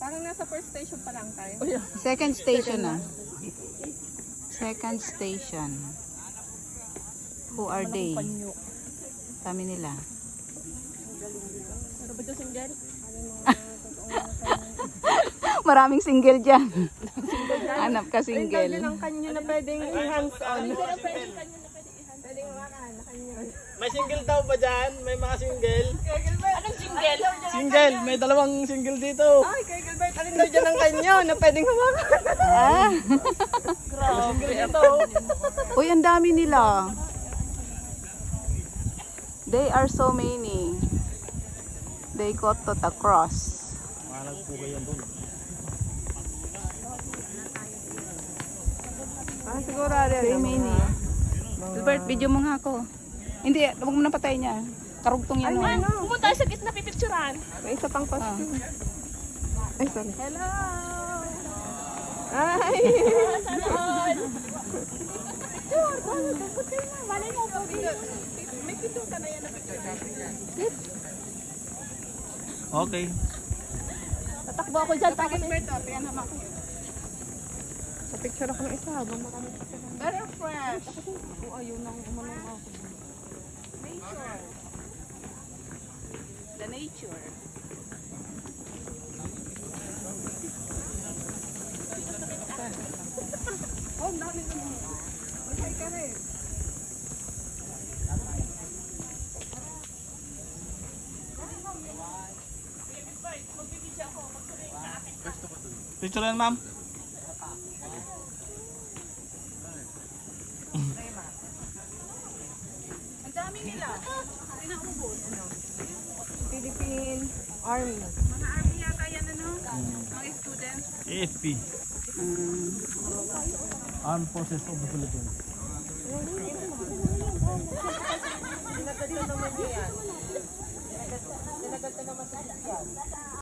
Parang nasa first station pa lang tayo. Second station na. Second station. Who are they? Kami nila. Ano ba ito single? Maraming single dyan. Hanap ka Ayun daw single. din ang kanyo na pwedeng i-hands on. Pwedeng makahan na kanyo. May single daw ba dyan? May mga single? Anong single? Single! May dalawang single dito. Ay, kay Gilbert, alin daw dyan ang kanyo na pwedeng hawakan. Ah. May single dito. Uy, ang dami nila. They are so many. They got to the cross. Malag po kayo doon. Siguro So many. Gilbert, video mo nga ako. Hindi, huwag mo na patay niya. Karugtong yan. Oh. Pumunta tayo sa gitna, pipicturan. May isa pang costume. Ay, sorry. Hello! Ay! Sana all! Picture! Dapat kayo na. Malay mo po. May picture ka na yan na picture. Okay. Tatakbo ako dyan. Tapos yan naman ko. Sa picture ako ng isa habang marami picture. Better fresh! Oh, ayun nang umanong ako. Nature. The nature. Oh, dami naman. Masay ka rin. Picture yan, ma'am. Ang dami nila. Pinaubos. Philippine Army. Mga army yata yan, ano? Mga students. AFP. Armed Forces of the Philippines. Pinaganda naman yan. Pinaganda naman sa